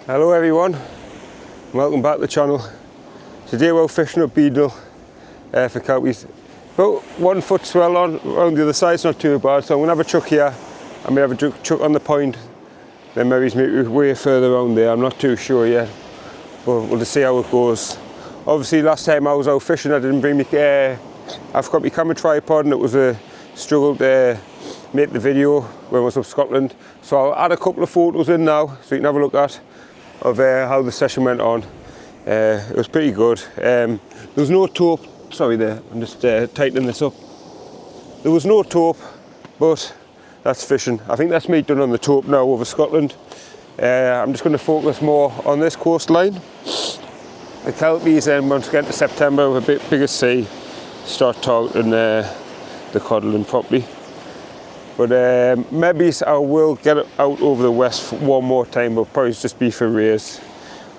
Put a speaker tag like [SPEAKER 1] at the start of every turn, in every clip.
[SPEAKER 1] Hello everyone, welcome back to the channel. Today we're fishing at Beadnell for kelpies. About 1 foot swell on around the other side, it's not too bad. So I'm going to have a chuck here, I may have a chuck on the point, then maybe way further around there, I'm not too sure yet. But we'll just see how it goes. Obviously last time I was out fishing I didn't bring my, I've got my camera tripod and it was a struggle to make the video when I was up Scotland. So I'll add a couple of photos in now so you can have a look at of how the session went on. It was pretty good. There was no taupe, sorry there, I'm just tightening this up. There was no taupe, but that's fishing. I think that's me done on the taupe now over Scotland. I'm just going to focus more on this coastline. The kelpies, once we get to September with a bit bigger sea, start targeting the coddling properly. But maybe I will get it out over the west one more time, but probably just be for rays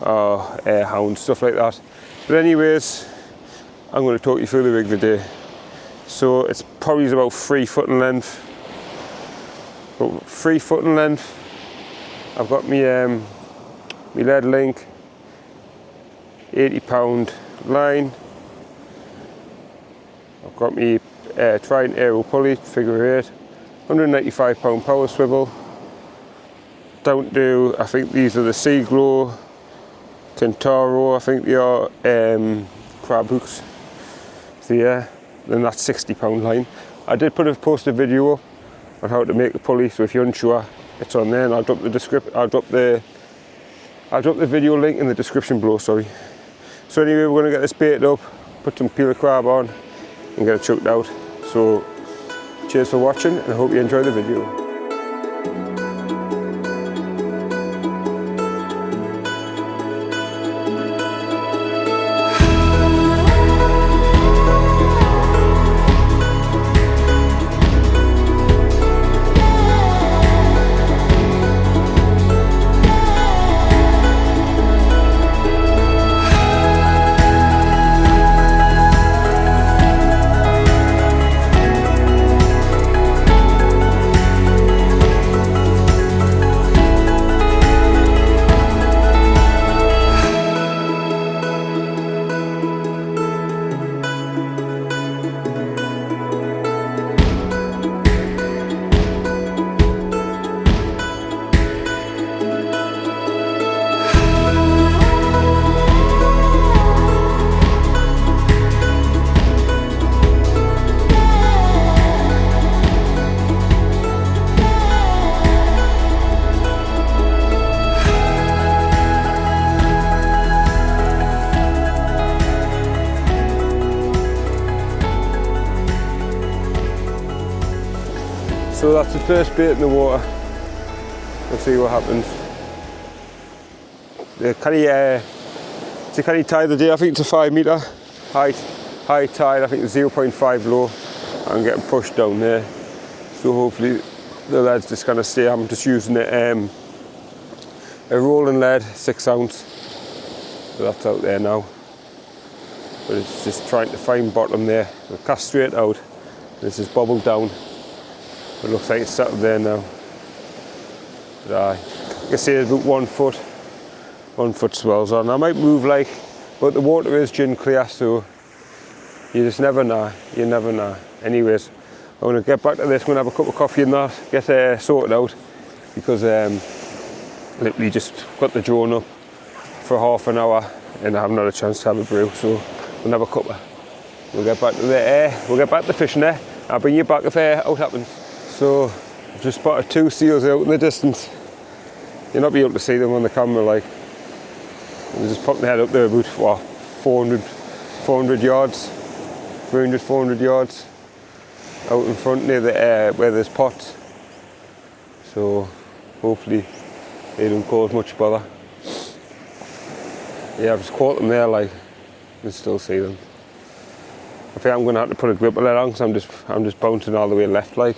[SPEAKER 1] or hounds, stuff like that. But anyways, I'm going to talk you through the rig today. So it's probably about 3 foot in length. About 3 foot in length. I've got my lead link, 80-pound line. I've got my Trident Aero pulley, figure 8. 195-pound power swivel. Down to, I think these are the Sea Glow, Kentaro, I think they are crab hooks. So yeah, then that's 60-pound line. I did post a video up on how to make a pulley, so if you're unsure, it's on there, and I'll drop the video link in the description below, sorry. So anyway, we're gonna get this baited up, put some peeler crab on, and get it chucked out. So cheers for watching, and I hope you enjoy the video. So that's the first bait in the water. We'll see what happens. It's a canny tide of the day. I think it's a 5 metre high tide. I think it's 0.5 low. I'm getting pushed down there. So hopefully the lead's just gonna stay. I'm just using a rolling lead, 6 ounce. So that's out there now. But it's just trying to find bottom there. We'll cast straight out. This just bobbled down. It looks like it's settled there now. But you can see there's about 1 foot swells on. I might move but the water is gin clear, so you just never know. You never know. Anyways, I'm going to get back to this. I'm going to have a cup of coffee and that, get sorted out, because literally just got the drone up for half an hour and I haven't had a chance to have a brew. So we'll have a cuppa. We'll get back to we'll get back to fishing there. I'll bring you back if how it happens. So I've just spotted 2 seals out in the distance. You'll not be able to see them on the camera, like. They just popped their head up there about, what, 400 yards, 300, 400 yards out in front near the where there's pots. So hopefully they don't cause much bother. Yeah, I've just caught them there, like, you can still see them. I think I'm going to have to put a gripper lead on because I'm just bouncing all the way left, like.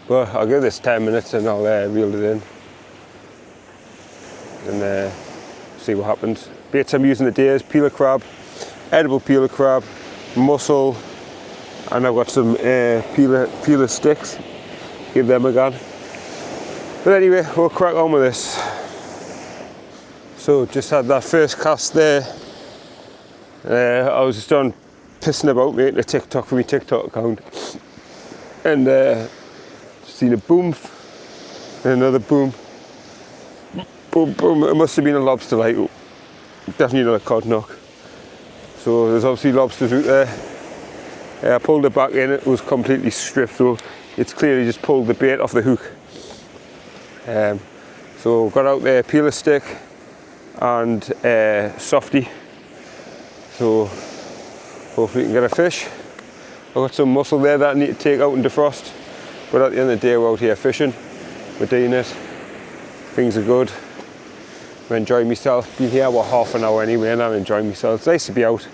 [SPEAKER 1] But I'll give this 10 minutes and I'll reel it in and see what happens. Baits I'm using today is peeler crab, edible peeler crab, mussel, and I've got some peeler sticks. Give them a go. But anyway, we'll crack on with this. So just had that first cast there. I was just on pissing about making a TikTok for my TikTok account, and seen a boom and another boom, boom, boom. It must have been a lobster, like definitely not a cod knock. So there's obviously lobsters out there. I pulled it back in, it was completely stripped, so it's clearly just pulled the bait off the hook. So got out there, peeler stick and softy. So hopefully we can get a fish. I've got some mussel there that I need to take out and defrost. But at the end of the day, we're out here fishing. We're doing it. Things are good. I'm enjoying myself. Been here about half an hour anyway, and I'm enjoying myself. It's nice to be out.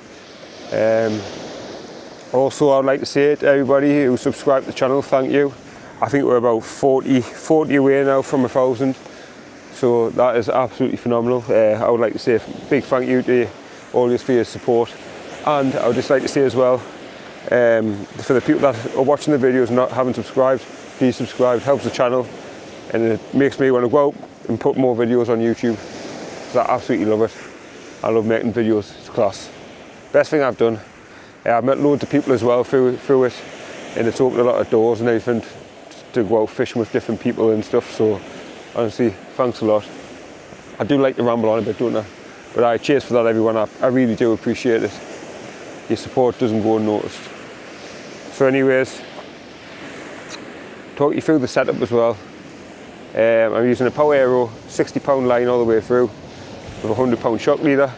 [SPEAKER 1] Also, I'd like to say to everybody who subscribed to the channel, thank you. I think we're about 40 away now from 1,000. So that is absolutely phenomenal. I would like to say a big thank you to all of you for your support. And I would just like to say as well, for the people that are watching the videos and not haven't subscribed, please subscribe. It helps the channel and it makes me want to go out and put more videos on YouTube. So I absolutely love it. I love making videos, it's class. Best thing I've done. I've met loads of people as well through it, and it's opened a lot of doors and everything to go out fishing with different people and stuff. So honestly, thanks a lot. I do like to ramble on a bit, don't I? But cheers for that, everyone. I really do appreciate it. Your support doesn't go unnoticed. So anyways, talk you through the setup as well. I'm using a Power Aero 60-pound line all the way through with a 100-pound shock leader,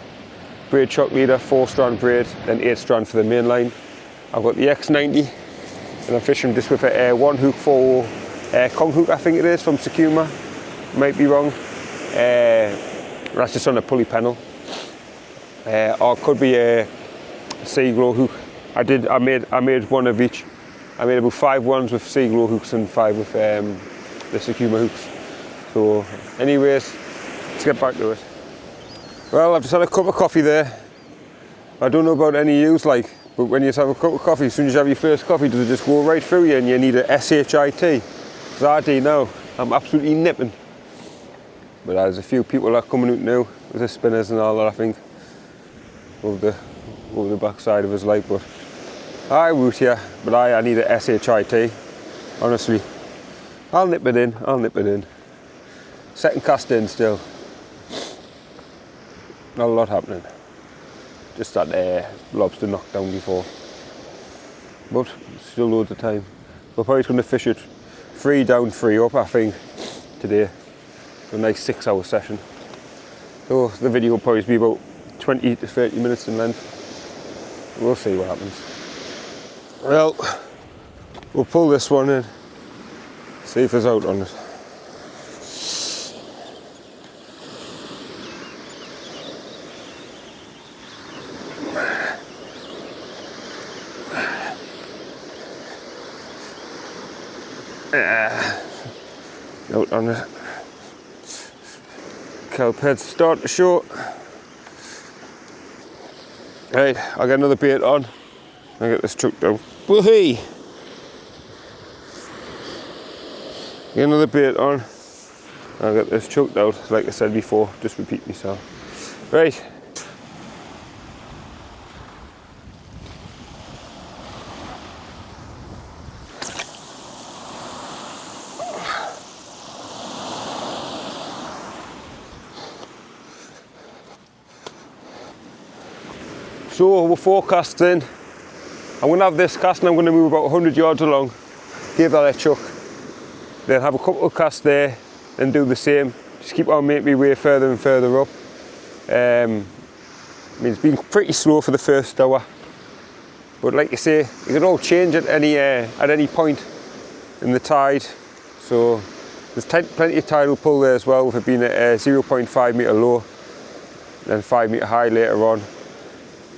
[SPEAKER 1] braid shock leader, 4-strand braid, then 8-strand for the main line. I've got the X90 and I'm fishing just with a 1 hook 4 Kong hook, I think it is, from Sakuma. Might be wrong. That's just on a pulley pennel. Or it could be a sea glow hook. I made one of each. I made about 5 ones with sea glow hooks and 5 with the Sakuma hooks. So anyways, let's get back to it. Well, I've just had a cup of coffee there. I don't know about any use, like, but when you have a cup of coffee, as soon as you have your first coffee, does it just go right through you and you need a SHIT? Because I do now. I'm absolutely nipping. But there's a few people that are coming out now with the spinners and all that, I think, over the backside of his light. But I root here, but I need a SHIT. Honestly, I'll nip it in. Second cast in still. Not a lot happening. Just that lobster knocked down before. But still loads of time. We're probably going to fish it 3 down, 3 up, I think, today. A nice 6-hour session. So the video will probably be about 20 to 30 minutes in length. We'll see what happens. Well, we'll pull this one in, see if there's out on it. Out on it. Kelp heads start to show. Right, I'll get another bait on. I'll get this truck down. Woohoo! Get another bait on. I'll get this choked out, like I said before, just repeat myself. Right. So we're 4 casts in. I'm going to have this cast and I'm going to move about 100 yards along, give that a chuck, then have a couple of casts there and do the same. Just keep on making my way further and further up. I mean, it's been pretty slow for the first hour, but like you say, it can all change at any point in the tide. So there's plenty of tidal pull there as well, with it being at a 0.5 metre low, then 5 metre high later on.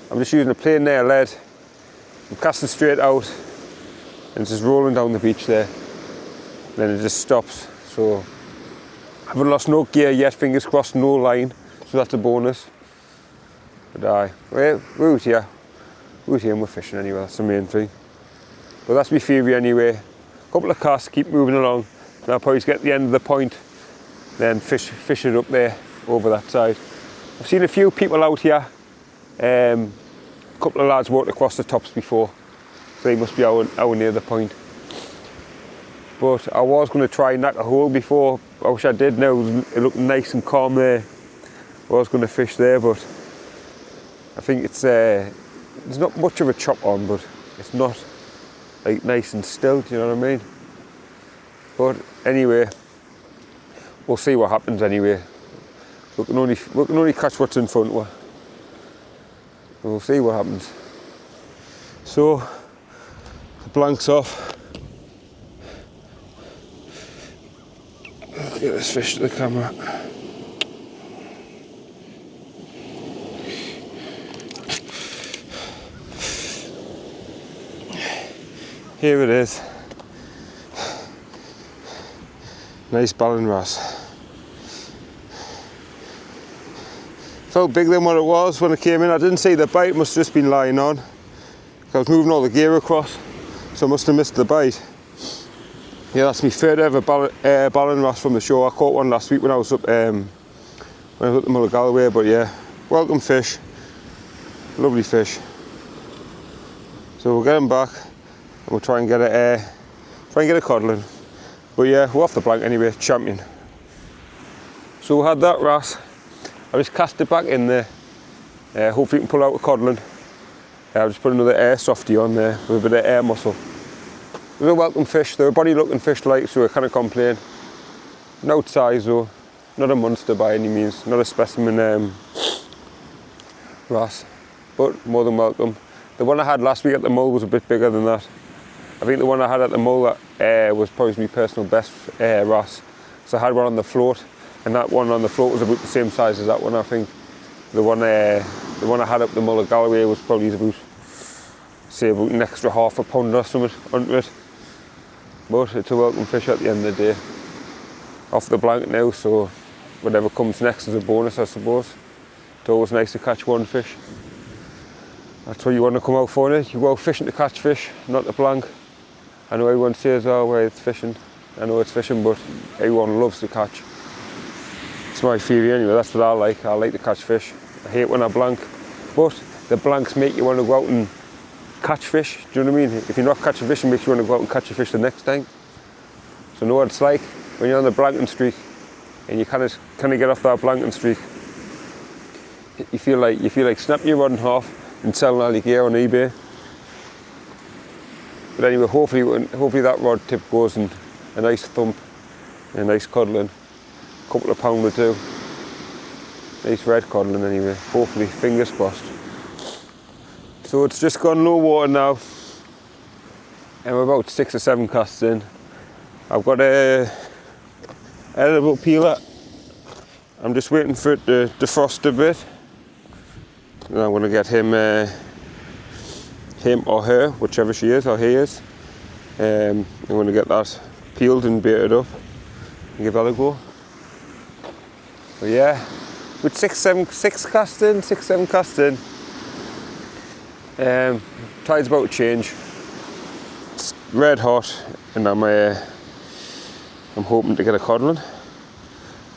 [SPEAKER 1] I'm just using a plain nail lead. I'm casting straight out and it's just rolling down the beach there. Then it just stops. So I haven't lost no gear yet, fingers crossed, no line. So that's a bonus. But we're out here. We're out here and we're fishing anyway, that's the main thing. But that's my theory anyway. Couple of casts, keep moving along. And I'll probably get to the end of the point, then fish it up there over that side. I've seen a few people out here. A couple of lads walked across the tops before, so they must be out near the point. But I was going to try and knock a hole before. I wish I did now. It looked nice and calm there. I was going to fish there, but I think it's there's not much of a chop on, but it's not like nice and still, do you know what I mean? But anyway, we'll see what happens anyway. We can only catch what's in front of us. We'll see what happens. So the blank's off. Get this fish to the camera. Here it is. Nice ballan wrasse. Felt bigger than what it was when it came in. I didn't see the bite, must have just been lying on. I was moving all the gear across, so I must have missed the bite. Yeah, that's my third ever ballan wrasse from the shore. I caught one last week when I was up the Mull of Galloway, but yeah, welcome fish. Lovely fish. So we'll get them back and we'll try and get a codling. But yeah, we're off the blank anyway, champion. So we had that wrasse. I just cast it back in there. Hopefully we can pull out a codling. I've just put another air softy on there with a bit of air muscle. They're a welcome fish. They're a body looking fish like, so I can't complain. No size though, not a monster by any means, not a specimen wrasse, but more than welcome. The one I had last week at the Mull was a bit bigger than that. I think the one I had at the Mull was probably my personal best wrasse. So I had one on the float, and that one on the float was about the same size as that one. I think the one I had up the Mull of Galloway was probably about an extra half a pound or something onto it. But it's a welcome fish at the end of the day. Off the blanket now, so whatever comes next is a bonus, I suppose. It's always nice to catch one fish. That's what you want to come out for, it. You go out fishing to catch fish, not the blank. I know everyone says, oh, well, it's fishing. I know it's fishing, but everyone loves to catch. It's my theory anyway, that's what I like. I like to catch fish. I hate when I blank, but the blanks make you want to go out and catch fish, do you know what I mean? If you're not catching fish, it makes you want to go out and catch a fish the next time. So know what it's like when you're on the blanking streak and you kind of get off that blanking streak. You feel like snapping your rod in half and selling all your gear on eBay. But anyway, hopefully that rod tip goes in a nice thump, and a nice codling. A couple of pound would do. Nice red codling anyway. Hopefully, fingers crossed. So it's just gone low water now, and we're about 6 or 7 casts in. I've got a edible peeler. I'm just waiting for it to defrost a bit, and I'm going to get him or her, whichever she is or he is. I'm going to get that peeled and baited up and give that a go. But yeah, with 6 casts in, 7 casts in. Tide's about to change. It's red hot, and I'm hoping to get a codling.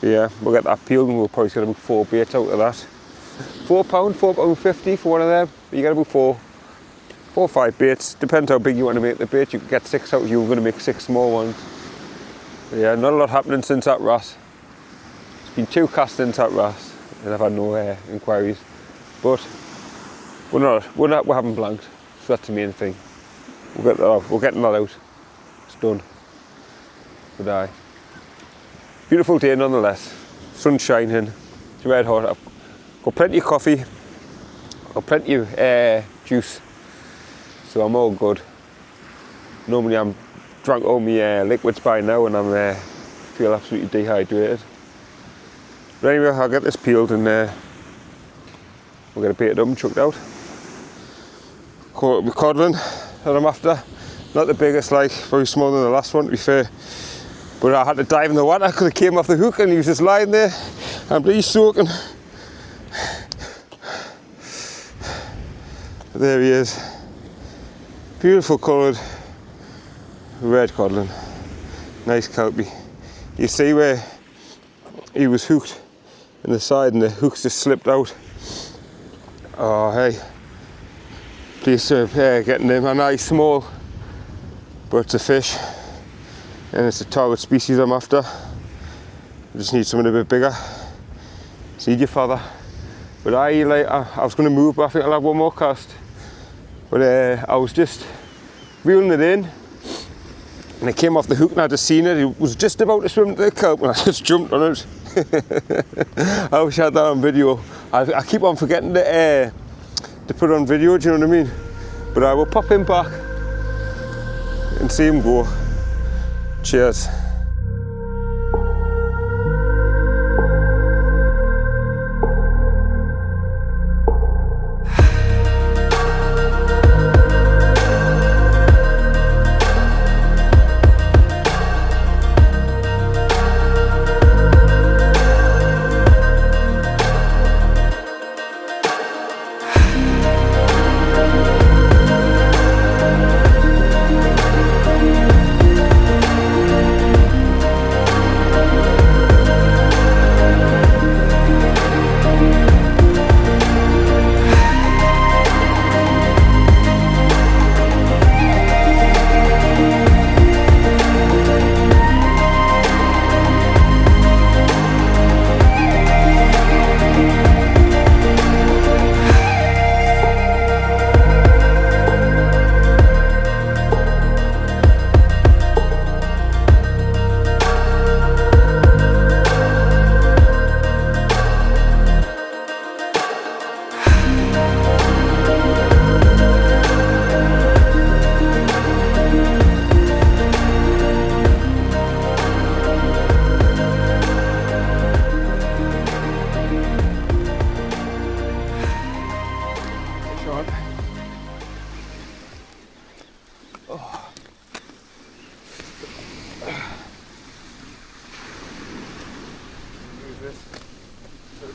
[SPEAKER 1] Yeah, we'll get that peeled and we'll probably get about 4 baits out of that. £4.50 for one of them. You get about 4 or 5 baits. Depends how big you want to make the bait. You could get 6 out. You're going to make 6 small ones. But yeah, not a lot happening since that wrasse. It's been 2 casts since that wrasse, and I've had no inquiries. But we haven't blanked, so that's the main thing. We'll get that out. We're getting that out. It's done. But aye. Beautiful day nonetheless. Sun's shining. It's red hot. I've got plenty of coffee. Got plenty of juice. So I'm all good. Normally I'm drunk all my liquids by now, and I feel absolutely dehydrated. But anyway, I'll get this peeled and we'll get it baited up and chucked out. Caught with codling that I'm after. Not the biggest, like, very smaller than the last one to be fair. But I had to dive in the water because it came off the hook and he was just lying there. I'm really soaking. There he is. Beautiful coloured red codling. Nice kelpie. You see where he was hooked in the side and the hook's just slipped out. Oh hey, please getting them. A nice small, but it's a fish and it's a target species I'm after. I just need something a bit bigger. See your father. But I was going to move, but I think I'll have one more cast. But I was just reeling it in and it came off the hook and I just seen it. It was just about to swim to the kelp and I just jumped on it. I wish I had that on video. I keep on forgetting to put it on video, do you know what I mean? But I will pop him back and see him go. Cheers.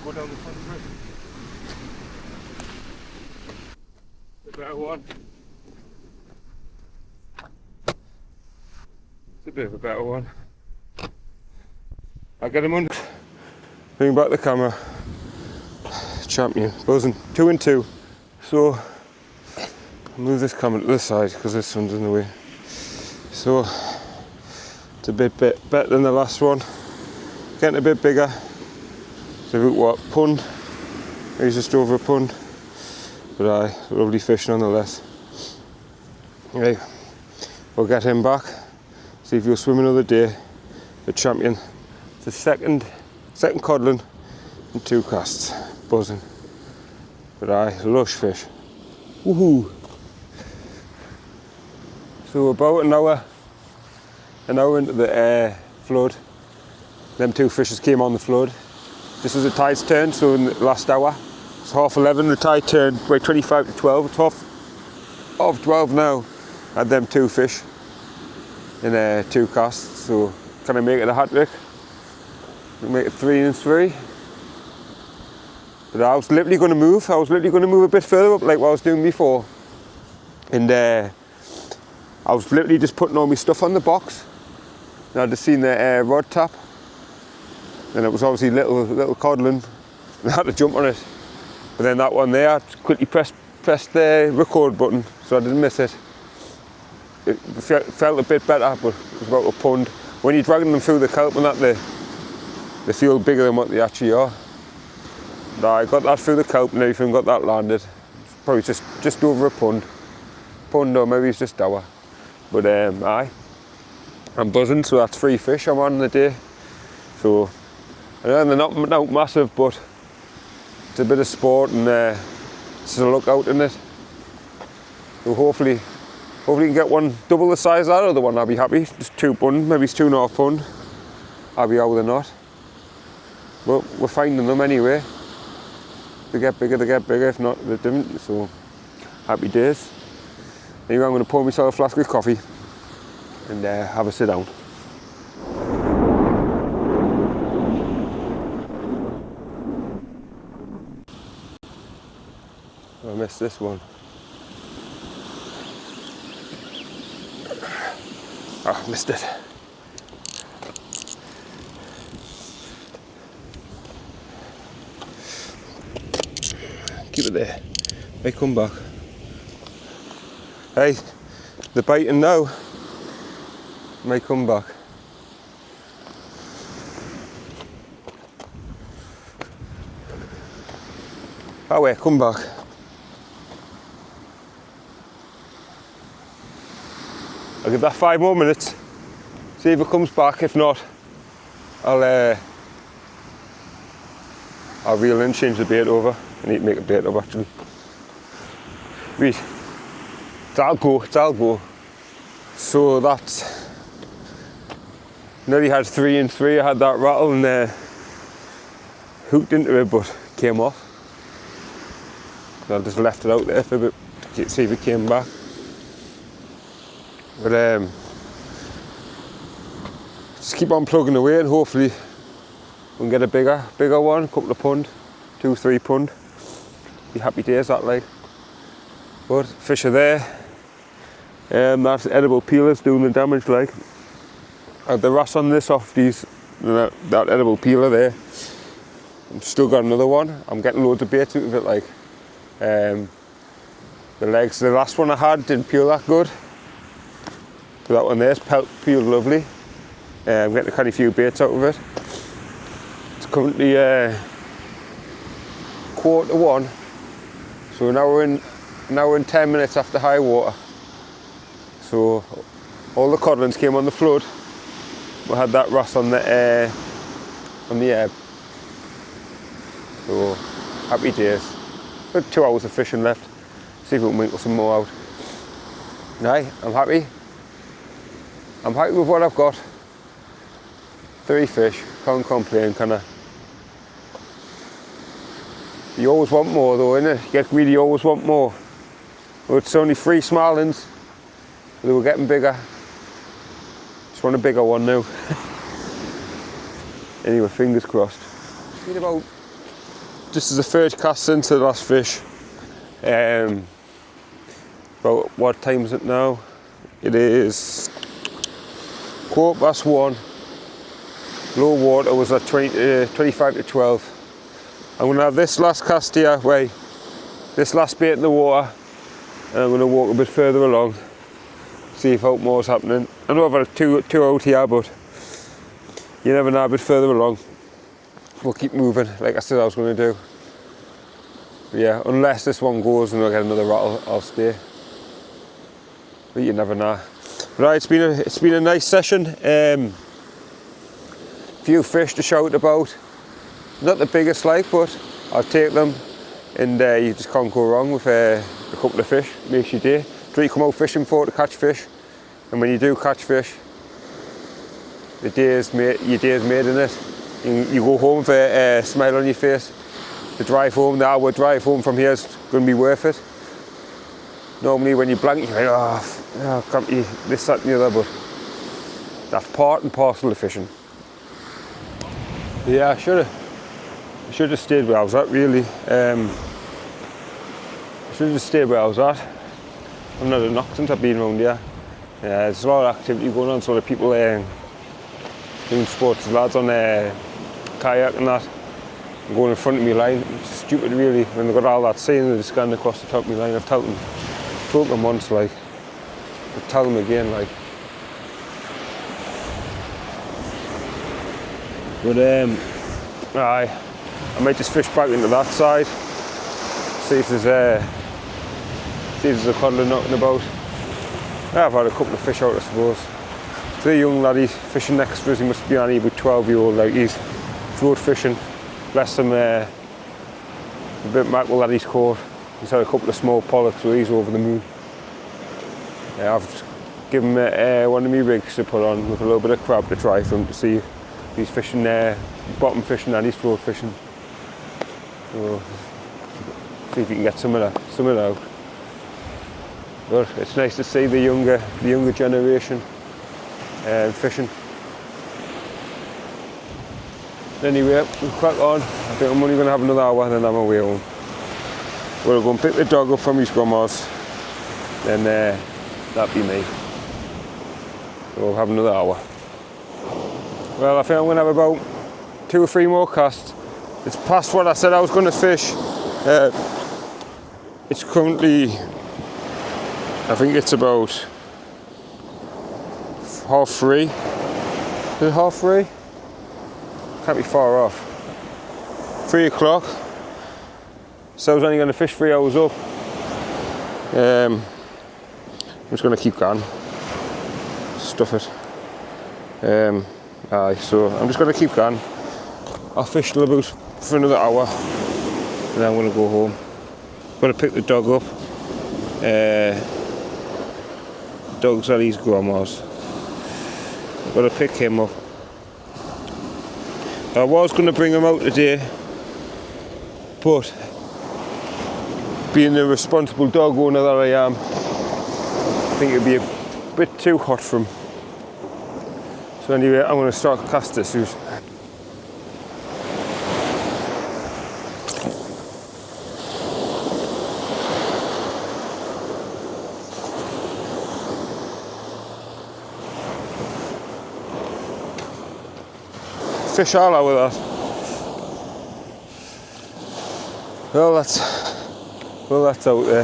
[SPEAKER 1] Go down the front foot. The better one. It's a bit of a better one. I'll get him under. Bring back the camera. Champion, buzzing. 2 and 2. So I'll move this camera to the side because this one's in the way. So it's a bit better than the last one. Getting a bit bigger. It's about what, pond? Maybe just over a pond. But lovely fish nonetheless. Anyway, we'll get him back. See if he'll swim another day. The champion. It's the second codling and 2 casts. Buzzing. But lush fish. Woohoo! So about an hour into the flood. Them 2 fishes came on the flood. This was the tide's turn, so in the last hour, it's 11:30, the tide turned by 25 to 12. It's half 12 now. Had them 2 fish in 2 casts, so can I make it a hat trick? Make it 3 and 3. But I was literally going to move. I was literally going to move a bit further up, like what I was doing before. And I was literally just putting all my stuff on the box. And I just seen the rod tap. And it was obviously little codling, and I had to jump on it. But then that one there, I quickly pressed the record button so I didn't miss it. It felt a bit better, but it was about a pond. When you're dragging them through the kelp and that, they feel bigger than what they actually are. But I got that through the kelp and everything, got that landed. Probably just over a pond. Pond or maybe it's just hour. But I'm buzzing, so that's 3 fish I'm on in the day. So I know they're not massive, but it's a bit of sport and it's a lookout in it. So hopefully you can get one double the size of that other one. I'll be happy. Just 2 pund, maybe it's 2.5 pund. I'll be out with a knot. But we're finding them anyway. They get bigger, if not, they didn't. So happy days. Anyway, I'm going to pour myself a flask of coffee and have a sit down. I missed this one. Oh, missed it. Keep it there. They come back. Hey, they're biting now. May come back. Oh wait, come back. I'll give that 5 more minutes. See if it comes back. If not, I'll reel in, change the bait over. I need to make a bait up actually. Wait. That'll go. So that's nearly had 3 and 3. I had that rattle and hooked into it, but came off. I just left it out there for a bit to see if it came back. But just keep on plugging away and hopefully we can get a bigger one, couple of pund, 2-3 pund. Be happy days that like. But fish are there. That edible peeler's doing the damage like. I had the wrasse on this off these, that edible peeler there. I've still got another one. I'm getting loads of bait out of it like. The legs, the last one I had didn't peel that good. But that one there's peeled lovely. I'm getting quite a few baits out of it. It's currently 1:45. So now we're in 10 minutes after high water. So all the codlins came on the flood. We had that wrasse on the ebb. So happy days. Got 2 hours of fishing left. See if we can winkle some more out. Aye, I'm happy. I'm happy with what I've got. 3 fish, can't complain, can I? You always want more though, innit? You get greedy, you always want more. Well, it's only 3 smarlings. They were getting bigger. Just want a bigger one now. Anyway, fingers crossed. Been about, this is the 3rd cast into the last fish. About what time is it now? It is 1:15. Low water was at 25 to 12. I'm going to have this last cast here, this last bait in the water, and I'm going to walk a bit further along, see if out more's happening. I know I've had two out here, but you never know, a bit further along. We'll keep moving, like I said I was going to do. But yeah, unless this one goes and I get another rattle, I'll stay. But you never know. But right, it's been a nice session. Few fish to shout about. Not the biggest like, but I'll take them. And you just can't go wrong with a couple of fish. Makes your day. That's what you come out fishing for, to catch fish. And when you do catch fish, your day is made in it. You go home with a smile on your face. The drive home, the hour drive home from here is going to be worth it. Normally when you blank, you're like, oh, can't be this, that and the other, but that's part and parcel of fishing. Yeah, I should have stayed where I was at really. I should have just stayed where I was at. I've not had a knock since I've been around here. Yeah, there's a lot of activity going on, so the people doing sports, lads on kayak and that, going in front of me line. It's stupid really, when they've got all that saying, they're just going across the top of my line. I've told them once, like, I'll tell them again, like. But I might just fish back into that side, see if there's a codler knocking about. I've had a couple of fish out, I suppose. So the young lad, he's fishing next to us, he must be only about 12-year-old, like, he's float fishing. Bless him, a bit mackerel that he's caught. He's had a couple of small pollocks, so he's over the moon. I've given him one of my rigs to put on with a little bit of crab to try for him to see if he's fishing bottom fishing and he's float fishing. So, see if you can get some of that out. But it's nice to see the younger generation fishing. Anyway, we'll crack on. I think I'm only going to have another hour and then I'm away home. We'll go and pick the dog up from his grandma's, then that'll be me. So we'll have another hour. Well, I think I'm going to have about 2 or 3 more casts. It's past what I said I was going to fish. It's currently, I think it's about 3:30. Is it 3:30? Can't be far off. 3 o'clock. So I was only going to fish 3 hours up. I'm just going to keep going. Stuff it. So I'm just going to keep going. I'll fish till about for another hour, and then I'm going to go home. Got to pick the dog up. Dog's at his grandma's. Got to pick him up. I was going to bring him out today, but being the responsible dog owner that I am, I think it'd be a bit too hot for him. So anyway, I'm going to start cast this suit. Fish all out with that. Well, that's out there.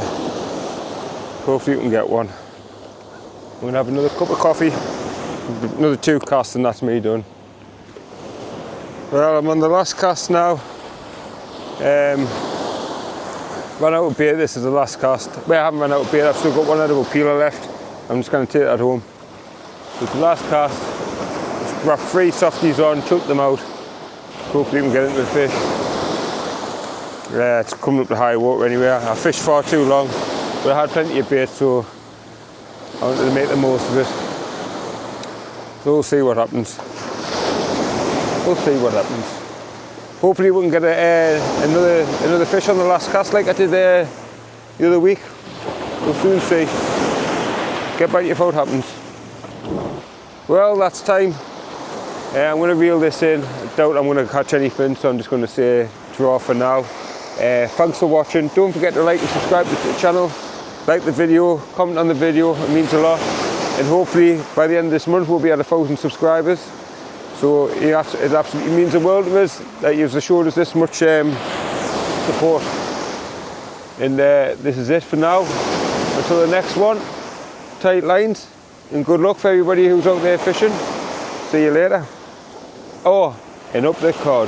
[SPEAKER 1] Hopefully you can get one. I'm gonna have another cup of coffee, another 2 casts, and that's me done. Well, I'm on the last cast now. Ran out of bait. This is the last cast. Well, I haven't run out of bait. I've still got one edible peeler left. I'm just going to take that home. It's the last cast. Just wrap 3 softies on, chuck them out. Hopefully we can get into the fish. It's coming up to high water anyway. I fished far too long, but I had plenty of bait, so I wanted to make the most of it. So we'll see what happens. We'll see what happens. Hopefully we can get another fish on the last cast like I did the other week. We'll soon see. Get back to you if it happens. Well, that's time. I'm going to reel this in. I doubt I'm going to catch anything, so I'm just going to say draw for now. Thanks for watching. Don't forget to like and subscribe to the channel. Like the video, comment on the video, it means a lot. And hopefully by the end of this month we'll be at 1,000 subscribers. So it absolutely means the world to us that you've showed us this much support. And this is it for now. Until the next one, tight lines and good luck for everybody who's out there fishing. See you later. Oh, and up the cod.